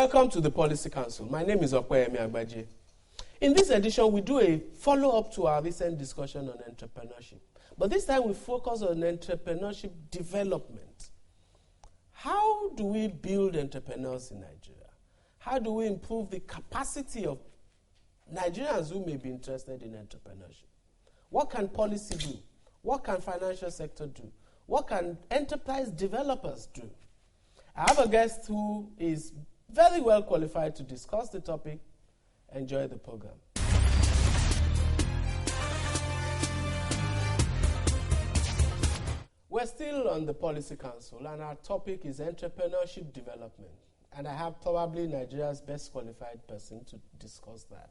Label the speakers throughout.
Speaker 1: Welcome to the Policy Council. My name is Okweyemi Agbaje. In this edition, we do a follow-up to our recent discussion on entrepreneurship. But this time we focus on entrepreneurship development. How do we build entrepreneurs in Nigeria? How do we improve the capacity of Nigerians who may be interested in entrepreneurship? What can policy do? What can financial sector do? What can enterprise developers do? I have a guest who is very well qualified to discuss the topic. Enjoy the program. We're still on the Policy Council, and our topic is entrepreneurship development. And I have probably Nigeria's best qualified person to discuss that.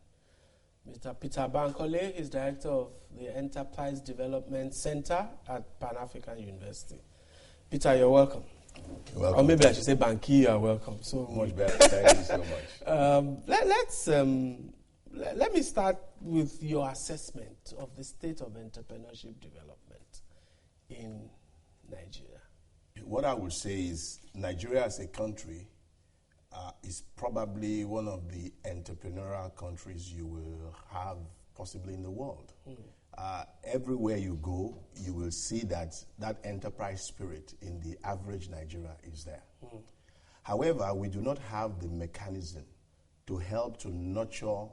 Speaker 1: Mr. Peter Bankole is director of the Enterprise Development Center at Pan-African University. Peter, you're welcome.
Speaker 2: You're welcome.
Speaker 1: Or maybe I should say Banki, you're welcome. So
Speaker 2: much better. Thank you so much.
Speaker 1: Let me start with your assessment of the state of entrepreneurship development in Nigeria.
Speaker 2: What I would say is Nigeria as a country is probably one of the entrepreneurial countries you will have possibly in the world. Everywhere you go, you will see that enterprise spirit in the average Nigeria is there. However, we do not have the mechanism to help to nurture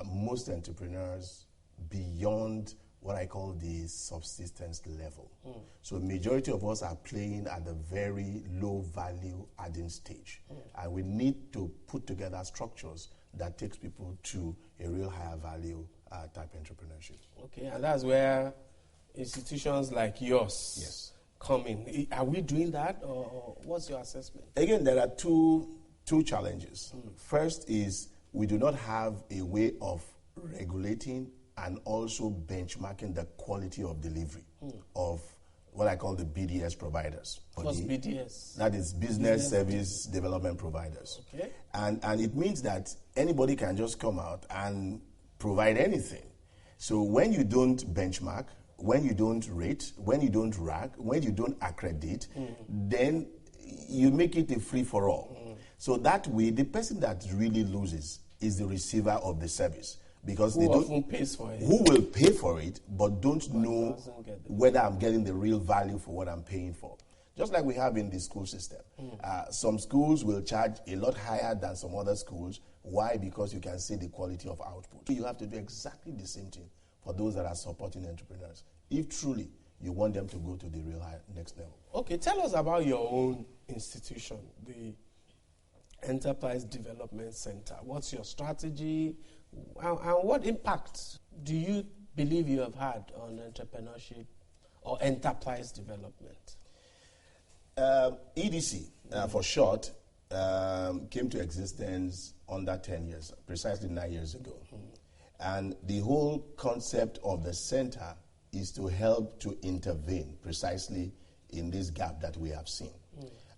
Speaker 2: most entrepreneurs beyond what I call the subsistence level. So majority of us are playing at the very low value adding stage. And we need to put together structures that takes people to a real higher value type entrepreneurship.
Speaker 1: Okay, and that's where institutions like yours come in. Are we doing that, or what's your assessment?
Speaker 2: Again, there are two challenges. First is we do not have a way of regulating and also benchmarking the quality of delivery of what I call the BDS providers.
Speaker 1: What's BDS?
Speaker 2: That is business service development providers.
Speaker 1: Okay.
Speaker 2: And it means that anybody can just come out and provide anything. So when you don't benchmark, when you don't rate, when you don't rank, when you don't accredit, then you make it a free-for-all. So that way, the person that really loses is the receiver of the service. Because
Speaker 1: who often pays for it.
Speaker 2: Who will pay for it, but don't know whether I'm getting the real value for what I'm paying for. Just like we have in the school system. Some schools will charge a lot higher than some other schools. Why? Because you can see the quality of output. You have to do exactly the same thing for those that are supporting entrepreneurs, if truly you want them to go to the real high next level.
Speaker 1: Okay, tell us about your own institution, the Enterprise Development Center. What's your strategy? And what impact do you believe you have had on entrepreneurship or enterprise development?
Speaker 2: EDC, for short, came to existence under 10 years, precisely 9 years ago. And the whole concept of the center is to help to intervene precisely in this gap that we have seen.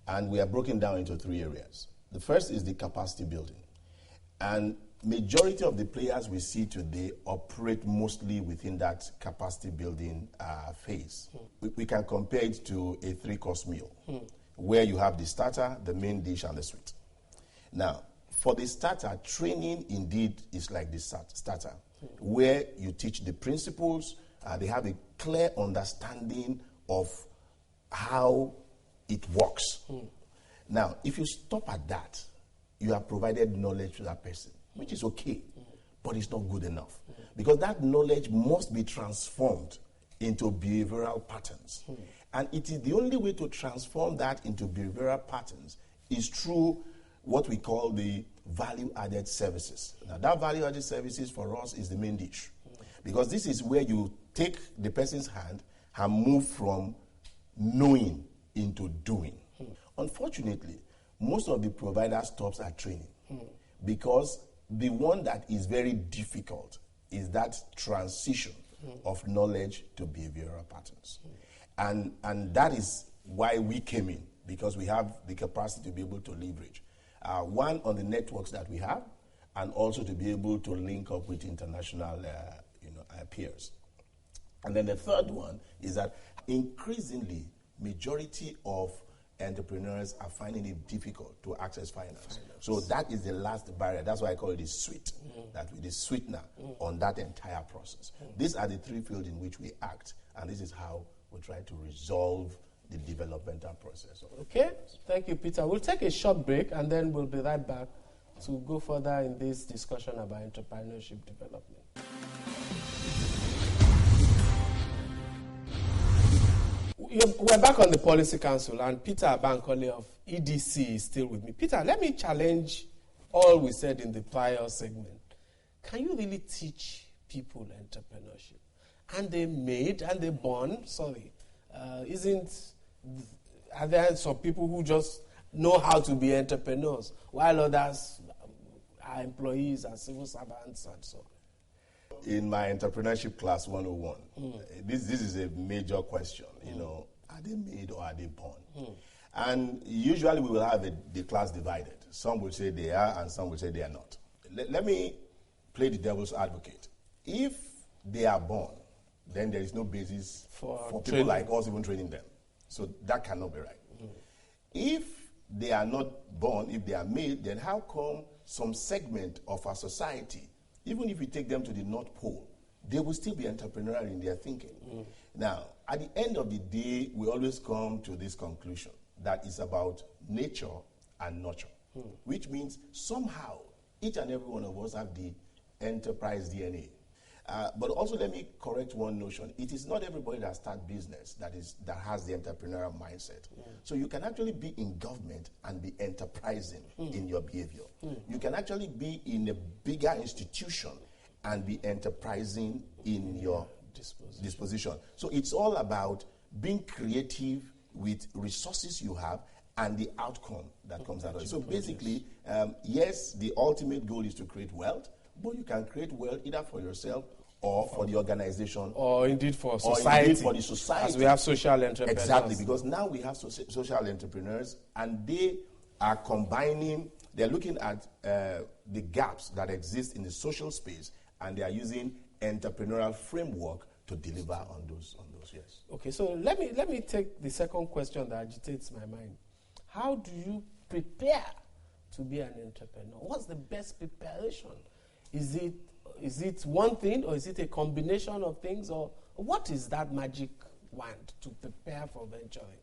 Speaker 2: And we are broken down into 3 areas. The first is the capacity building. And majority of the players we see today operate mostly within that capacity building phase. We can compare it to a 3-course meal where you have the starter, the main dish, and the sweet. Now, for the starter, training indeed is like the starter, where you teach the principles, they have a clear understanding of how it works. Now, if you stop at that, you have provided knowledge to that person, which is okay, but it's not good enough. Because that knowledge must be transformed into behavioral patterns. And it is the only way to transform that into behavioral patterns is through what we call the value-added services. Now, that value-added services for us is the main dish. Because this is where you take the person's hand and move from knowing into doing. Unfortunately, most of the providers stops at training because the one that is very difficult is that transition of knowledge to behavioral patterns. And that is why we came in, because we have the capacity to be able to leverage. One, on the networks that we have, and also to be able to link up with international peers. And then the third one is that increasingly, majority of entrepreneurs are finding it difficult to access finance. So that is the last barrier. That's why I call it the sweet, that with the sweetener on that entire process. These are the three fields in which we act, and this is how we try to resolve the developmental process.
Speaker 1: Okay, thank you, Peter. We'll take a short break, and then we'll be right back to go further in this discussion about entrepreneurship development. We're back on the Policy Council, and Peter Abankole of EDC is still with me. Peter, let me challenge all we said in the prior segment. Can you really teach people entrepreneurship? And they made and they born, are there some people who just know how to be entrepreneurs, while others are employees and civil servants and so on?
Speaker 2: In my entrepreneurship class 101, this is a major question. Are they made or are they born? And usually we will have the class divided. Some will say they are and some will say they are not. Let me play the devil's advocate. If they are born, then there is no basis for people like us even training them. So that cannot be right. If they are not born, if they are made, then how come some segment of our society, even if you take them to the North Pole, they will still be entrepreneurial in their thinking? Now, at the end of the day, we always come to this conclusion that it's about nature and nurture, which means somehow each and every one of us have the enterprise DNA. But also let me correct one notion. It is not everybody that starts business that has the entrepreneurial mindset. So you can actually be in government and be enterprising in your behavior. You can actually be in a bigger institution and be enterprising in your disposition. So it's all about being creative with resources you have and the outcome that comes out of it. So basically, yes, the ultimate goal is to create wealth, but you can create wealth either for yourself or for the organization. Or indeed for society. Or indeed for the society.
Speaker 1: As we have social entrepreneurs.
Speaker 2: Exactly, because now we have social entrepreneurs, and they are combining, they're looking at the gaps that exist in the social space, and they are using entrepreneurial framework to deliver on those, yes.
Speaker 1: Okay, so let me take the second question that agitates my mind. How do you prepare to be an entrepreneur? What's the best preparation? Is it one thing, or is it a combination of things, or what is that magic wand to prepare for venturing?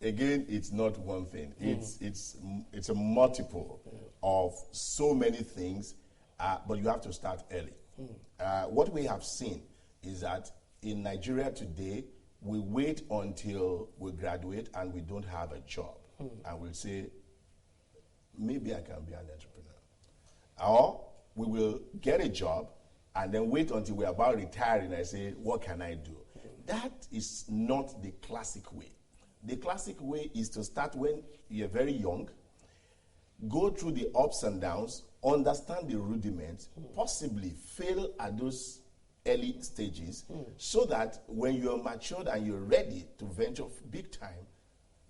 Speaker 2: Again, it's not one thing. It's a multiple of so many things, but you have to start early. What we have seen is that in Nigeria today, we wait until we graduate and we don't have a job, and we'll say, maybe I can be an entrepreneur. Or we will get a job and then wait until we're about retiring and say, what can I do? That is not the classic way. The classic way is to start when you're very young, go through the ups and downs, understand the rudiments, possibly fail at those early stages, so that when you're matured and you're ready to venture big time,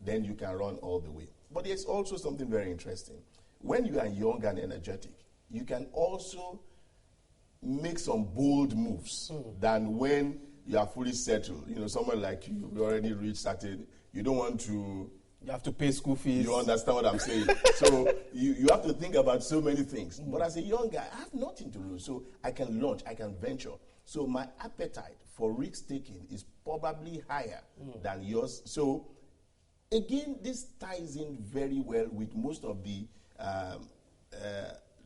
Speaker 2: then you can run all the way. But there's also something very interesting. When you are young and energetic, you can also make some bold moves than when you are fully settled. Someone like you already reached certain, you don't want to...
Speaker 1: You have to pay school fees.
Speaker 2: You understand what I'm saying? So you have to think about so many things. But as a young guy, I have nothing to lose. So I can launch, I can venture. So my appetite for risk-taking is probably higher than yours. So again, this ties in very well with most of the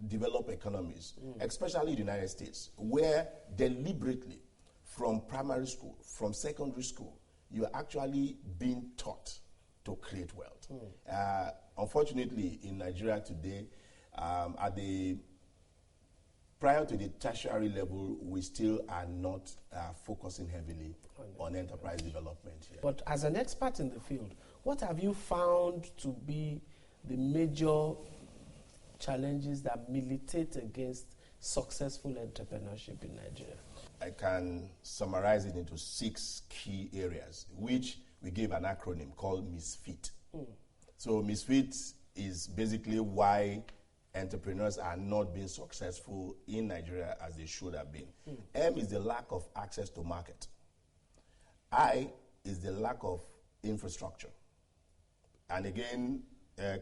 Speaker 2: developed economies, especially the United States, where deliberately from primary school, from secondary school, you are actually being taught to create wealth. Unfortunately, in Nigeria today, prior to the tertiary level, we still are not focusing heavily on enterprise development here.
Speaker 1: But as an expert in the field, what have you found to be the major challenges that militate against successful entrepreneurship in Nigeria?
Speaker 2: I can summarize it into 6 key areas, which we gave an acronym called MISFIT. So MISFIT is basically why entrepreneurs are not being successful in Nigeria as they should have been. M is the lack of access to market. I is the lack of infrastructure. And again,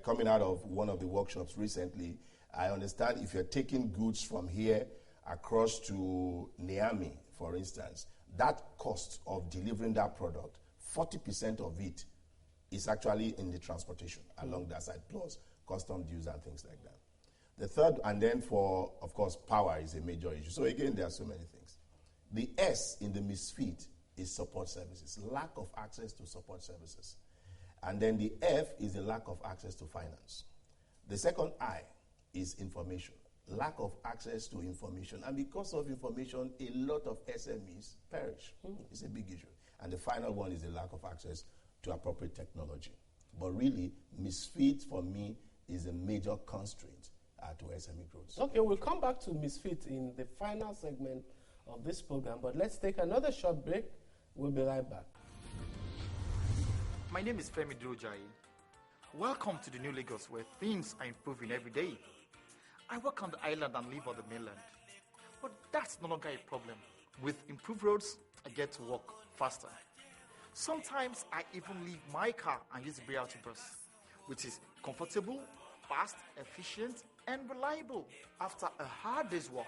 Speaker 2: coming out of one of the workshops recently, I understand if you're taking goods from here across to Niamey, for instance, that cost of delivering that product, 40% of it is actually in the transportation along that side, plus custom dues and things like that. The third, and then for, of course, power is a major issue. So again, there are so many things. The S in the misfit is support services, lack of access to support services. And then the F is the lack of access to finance. The second I is information, lack of access to information. And because of information, a lot of SMEs perish. It's a big issue. And the final one is the lack of access to appropriate technology. But really, misfit for me is a major constraint to SME growth.
Speaker 1: Okay, we'll come back to misfit in the final segment of this program, but let's take another short break. We'll be right back.
Speaker 3: My name is Femi Drojayi. Welcome to the New Lagos, where things are improving every day. I work on the island and live on the mainland, but that's no longer a problem. With improved roads, I get to work faster. Sometimes I even leave my car and use the BRT bus, which is comfortable, fast, efficient, and reliable. After a hard day's work,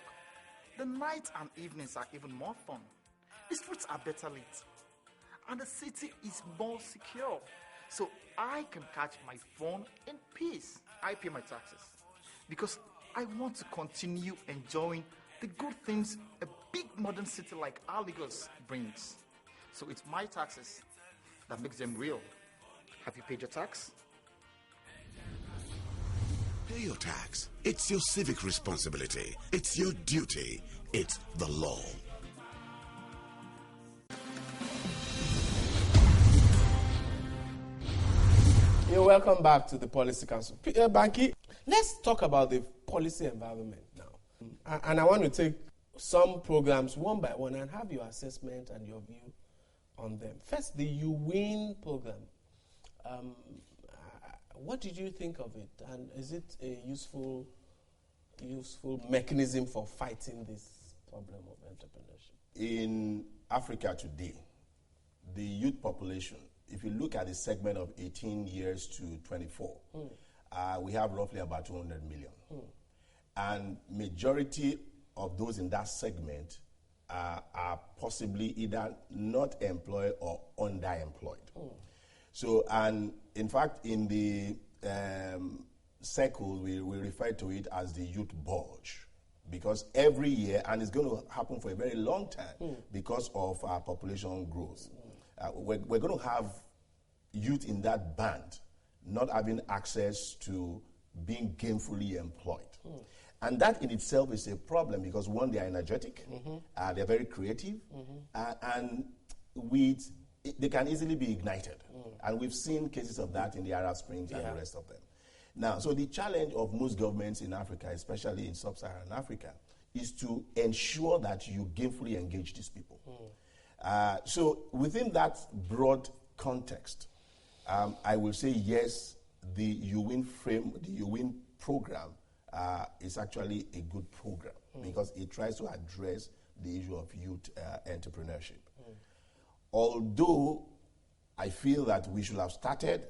Speaker 3: the nights and evenings are even more fun. The streets are better lit, and the city is more secure. So I can catch my phone in peace. I pay my taxes because I want to continue enjoying the good things a big modern city like our Lagos brings. So it's my taxes that makes them real. Have you paid your tax?
Speaker 4: Pay your tax. It's your civic responsibility. It's your duty. It's the law.
Speaker 1: You're welcome back to the Policy Council. Banky, let's talk about the policy environment now. And I want to take some programs one by one and have your assessment and your view on them. First, the You Win program. What did you think of it? And is it a useful mechanism for fighting this problem of entrepreneurship?
Speaker 2: In Africa today, the youth population, if you look at the segment of 18 years to 24, we have roughly about 200 million. And majority of those in that segment are possibly either not employed or underemployed. So, and in fact, in the circle, we refer to it as the youth bulge, because every year, and it's going to happen for a very long time because of our population growth, we're going to have youth in that band not having access to being gainfully employed. And that in itself is a problem because, one, they are energetic, they're very creative, and they can easily be ignited. And we've seen cases of that in the Arab Springs and the rest of them. Now, so the challenge of most governments in Africa, especially in sub-Saharan Africa, is to ensure that you gainfully engage these people. So within that broad context, I will say yes, the You Win program is actually a good program because it tries to address the issue of youth entrepreneurship. Although I feel that we should have started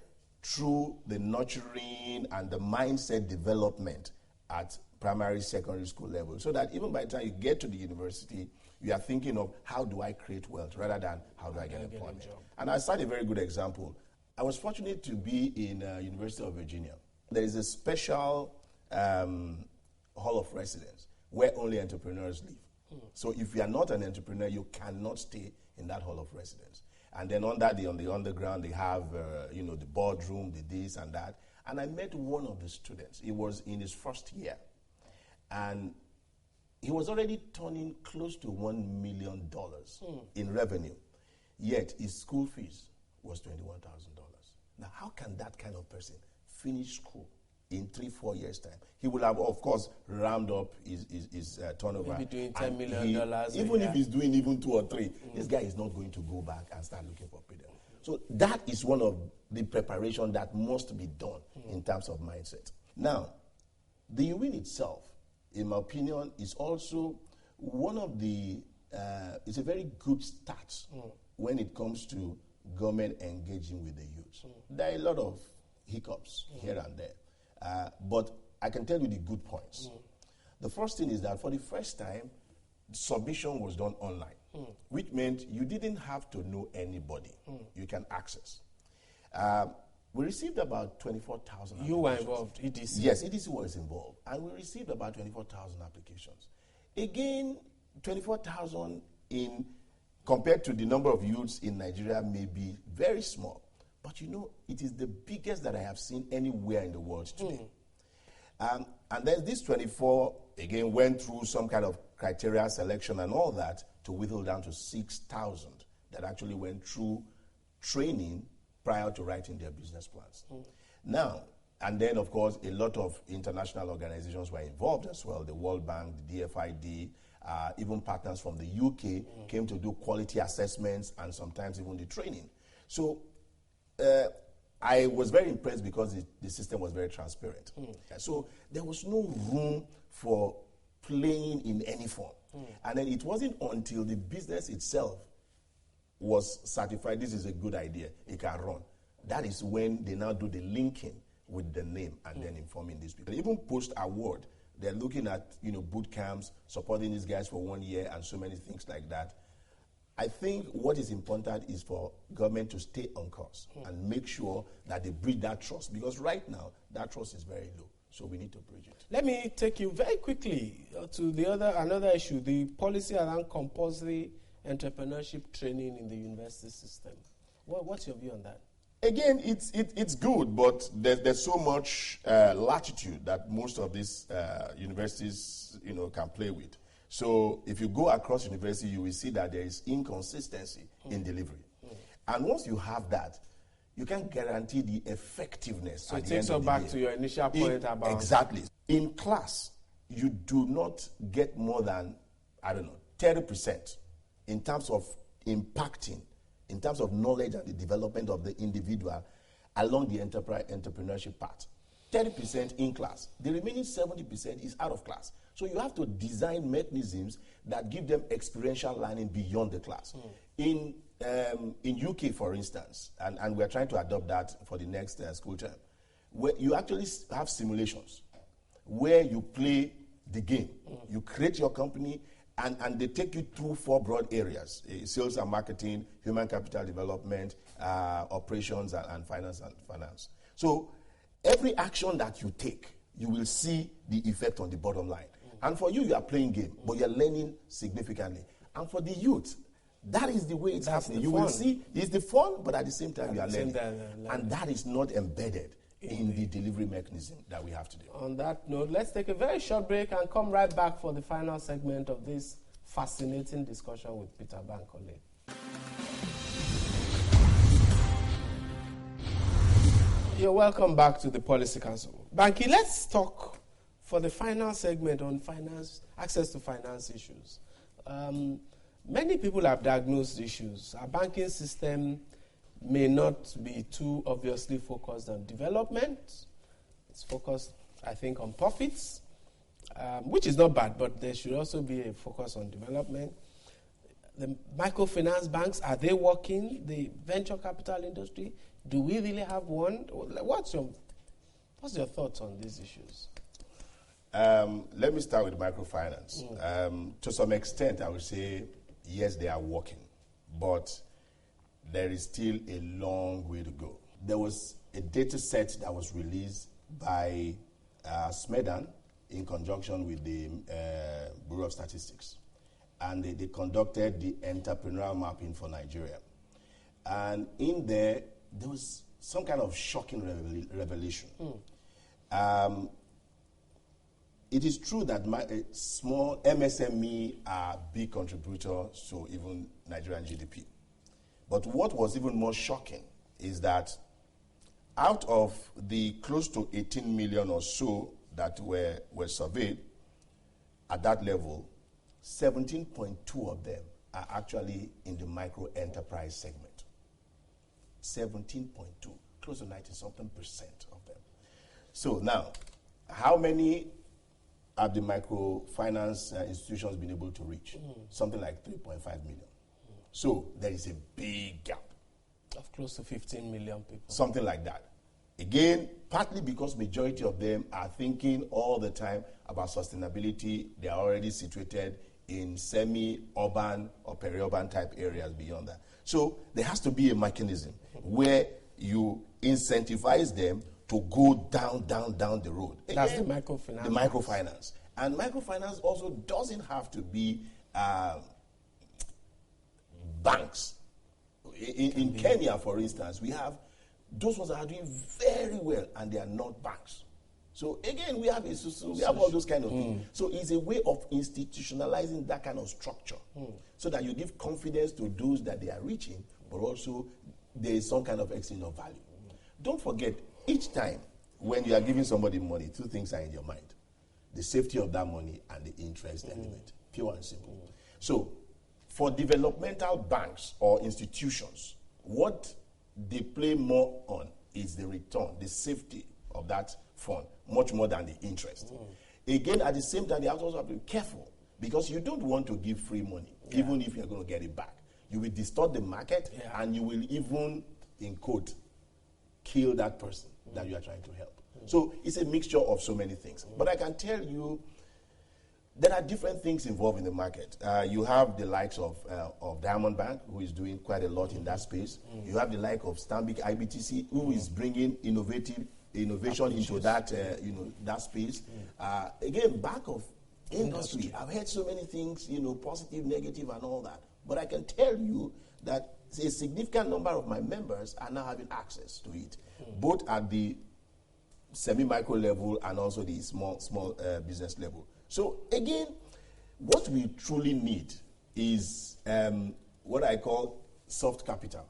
Speaker 2: through the nurturing and the mindset development at primary, secondary school level, so that even by the time you get to the university, you are thinking of how do I create wealth rather than how do I get employment. And I cite a very good example. I was fortunate to be in University of Virginia. There is a special hall of residence where only entrepreneurs live. So if you are not an entrepreneur, you cannot stay in that hall of residence. And then on the underground, they have the boardroom, the this and that. And I met one of the students. He was in his first year, and he was already turning close to $1 million in revenue. Yet his school fees was $21,000. Now, how can that kind of person finish school in 3-4 years' time? He will have, of course, ramped up his turnover.
Speaker 1: Maybe doing $10 million.
Speaker 2: Even if he's doing even 2 or 3, this guy is not going to go back and start looking for freedom. So that is one of the preparation that must be done in terms of mindset. Now, the You Win itself, in my opinion, is also one of the, it's a very good start when it comes to government engaging with the youth. There are a lot of hiccups here and there. But I can tell you the good points. The first thing is that for the first time, submission was done online, which meant you didn't have to know anybody. You can access. We received about 24,000
Speaker 1: You were involved, EDC?
Speaker 2: Yes, EDC was involved. And we received about 24,000 applications. Again, 24,000 compared to the number of youths in Nigeria may be very small. But you know, it is the biggest that I have seen anywhere in the world today. And then this 24, again, went through some kind of criteria selection and all that to whittle down to 6,000 that actually went through training prior to writing their business plans. Now, and then, of course, a lot of international organizations were involved as well. The World Bank, the DFID, even partners from the UK came to do quality assessments and sometimes even the training. So I was very impressed because the system was very transparent. So there was no room for playing in any form. And then it wasn't until the business itself was certified, this is a good idea, it can run. That is when they now do the linking with the name and then informing these people. Even post-award, they're looking at boot camps, supporting these guys for 1 year and so many things like that. I think what is important is for government to stay on course and make sure that they bridge that trust, because right now that trust is very low. So we need to bridge it.
Speaker 1: Let me take you very quickly to another issue, the policy around compulsory entrepreneurship training in the university system. What's your view on that?
Speaker 2: Again, it's good, but there's so much latitude that most of these universities can play with. So if you go across university, you will see that there is inconsistency in delivery. And once you have that, you can guarantee the effectiveness.
Speaker 1: So it takes us back to your initial point about...
Speaker 2: Exactly. In class, you do not get more than, 30% in terms of impacting, in terms of knowledge and the development of the individual along the entrepreneurship path. 30% in class. The remaining 70% is out of class. So you have to design mechanisms that give them experiential learning beyond the class. In UK, for instance, and we're trying to adopt that for the next school term, where you actually have simulations where you play the game. You create your company, and they take you through 4 broad areas: sales and marketing, human capital development, operations, and finance. So every action that you take, you will see the effect on the bottom line. And for you are playing game, but you're learning significantly. And for the youth, that is the way it's happening. You will see it's the fun, but at the same time you are learning. And that is not embedded in the delivery mechanism that we have today. On
Speaker 1: that note, let's take a very short break and come right back for the final segment of this fascinating discussion with Peter Bankole. You're welcome back to the Policy Council. Banky, let's talk for the final segment on finance, access to finance issues. Many people have diagnosed issues. Our banking system may not be too obviously focused on development. It's focused, I think, on profits, which is not bad, but there should also be a focus on development. The microfinance banks, are they working? The venture capital industry, do we really have one? What's your thoughts on these issues?
Speaker 2: Let me start with microfinance. To some extent, I would say, yes, they are working, but there is still a long way to go. There was a data set that was released by Smedan in conjunction with the Bureau of Statistics. And they conducted the entrepreneurial mapping for Nigeria. And in there was some kind of shocking revelation. It is true that small MSME are big contributors to even Nigerian GDP. But what was even more shocking is that out of the close to 18 million or so that were surveyed at that level, 17.2 of them are actually in the micro enterprise segment. 17.2, close to 90-something% of them. So now, how many have the microfinance institutions been able to reach? Something like 3.5 million. So there is a big gap.
Speaker 1: Of close to 15 million people.
Speaker 2: Something like that. Again, partly because majority of them are thinking all the time about sustainability. They are already situated in semi-urban or peri-urban type areas beyond that. So there has to be a mechanism where you incentivize them to go down the road. Again,
Speaker 1: that's the microfinance.
Speaker 2: The microfinance. And microfinance also doesn't have to be banks. In Kenya, for instance, we have those ones that are doing very well, and they are not banks. So again, we have all those kind of things. So it's a way of institutionalizing that kind of structure, so that you give confidence to those that they are reaching, but also there is some kind of exchange of value. Don't forget, each time when you are giving somebody money, two things are in your mind: the safety of that money and the interest element, pure and simple. So for developmental banks or institutions, what they play more on is the return, the safety of that fund, much more than the interest. Again, at the same time, they also have to be careful, because you don't want to give free money, even if you're going to get it back. You will distort the market, and you will even, in quote, kill that person that you are trying to help. So it's a mixture of so many things. But I can tell you, there are different things involved in the market. You have the likes of Diamond Bank, who is doing quite a lot in that space. You have the like of Stanbic IBTC, who is bringing innovation into that that space. Again, back of industry. I've heard so many things, positive, negative, and all that. But I can tell you that a significant number of my members are now having access to it, both at the semi-micro level and also the small business level. So again, what we truly need is what I call soft capital.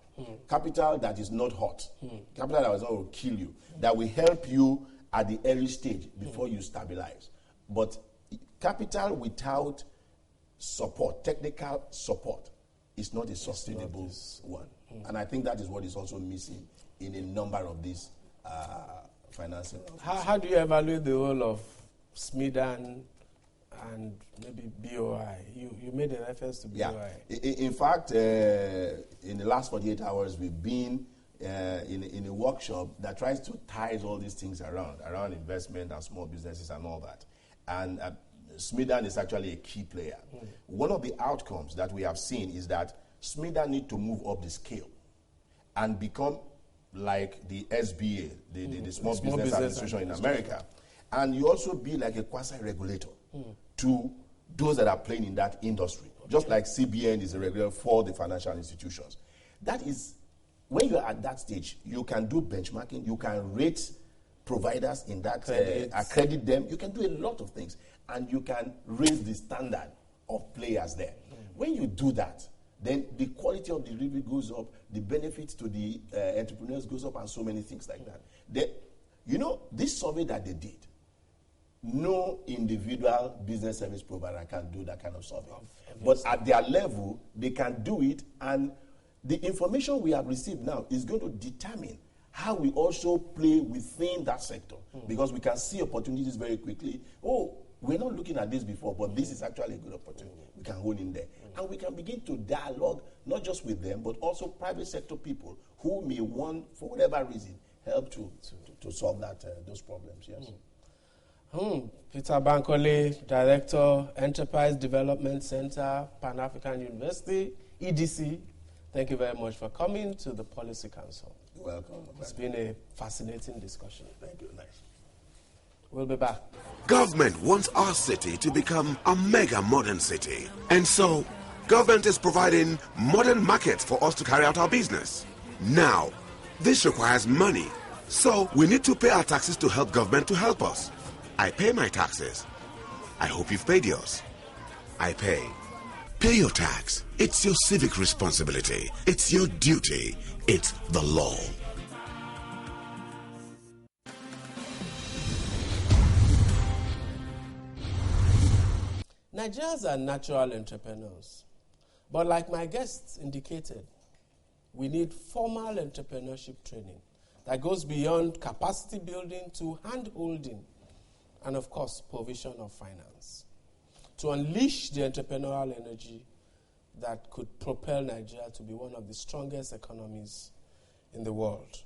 Speaker 2: Capital that is not hot. Capital that is not going to kill you. That will help you at the early stage before you stabilize. But capital without support, technical support, is not a sustainable one. And I think that is what is also missing in a number of these financing.
Speaker 1: How do you evaluate the role of SMIDAN and maybe BOI? You made a reference to BOI.
Speaker 2: In fact, in the last 48 hours, we've been in a workshop that tries to tie all these things around investment and small businesses and all that. And SMIDAN is actually a key player. One of the outcomes that we have seen is that SMIDAN need to move up the scale and become like the SBA, the Small Business Administration in America. And you also be like a quasi-regulator to those that are playing in that industry. Just like CBN is a regulator for the financial institutions. That is, when you're at that stage, you can do benchmarking, you can rate providers in that, accredit them, you can do a lot of things, and you can raise the standard of players there. When you do that, then the quality of the delivery goes up, the benefits to the entrepreneurs goes up, and so many things like that. This survey that they did, no individual business service provider can do that kind of survey. But at their level, they can do it, and the information we have received now is going to determine how we also play within that sector, because we can see opportunities very quickly. Oh, we're not looking at this before, but this is actually a good opportunity. We can hone in there. And we can begin to dialogue, not just with them, but also private sector people who may want, for whatever reason, help to solve those problems. Yes.
Speaker 1: Peter Bankole, Director, Enterprise Development Center, Pan-African University, EDC. Thank you very much for coming to the Policy Council.
Speaker 2: You're welcome.
Speaker 1: It's been a fascinating discussion.
Speaker 2: Thank you. Nice.
Speaker 1: We'll be back.
Speaker 4: Government wants our city to become a mega modern city. And so, government is providing modern markets for us to carry out our business. Now, this requires money. So, we need to pay our taxes to help government to help us. I pay my taxes. I hope you've paid yours. I pay.
Speaker 5: Pay your tax. It's your civic responsibility. It's your duty. It's the law.
Speaker 1: Nigerians are natural entrepreneurs. But like my guests indicated, we need formal entrepreneurship training that goes beyond capacity building to hand-holding and, of course, provision of finance to unleash the entrepreneurial energy that could propel Nigeria to be one of the strongest economies in the world.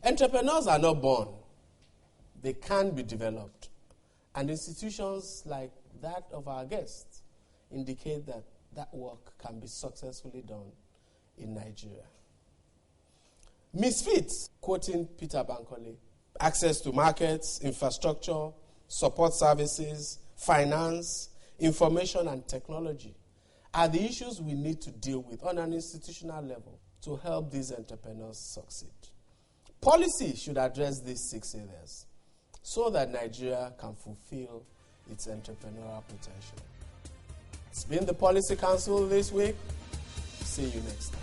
Speaker 1: Entrepreneurs are not born. They can be developed. And institutions like that of our guests indicate that that work can be successfully done in Nigeria. Misfits, quoting Peter Bankole, access to markets, infrastructure, support services, finance, information and technology are the issues we need to deal with on an institutional level to help these entrepreneurs succeed. Policy should address these 6 areas so that Nigeria can fulfill its entrepreneurial potential. It's been the Policy Council this week. See you next time.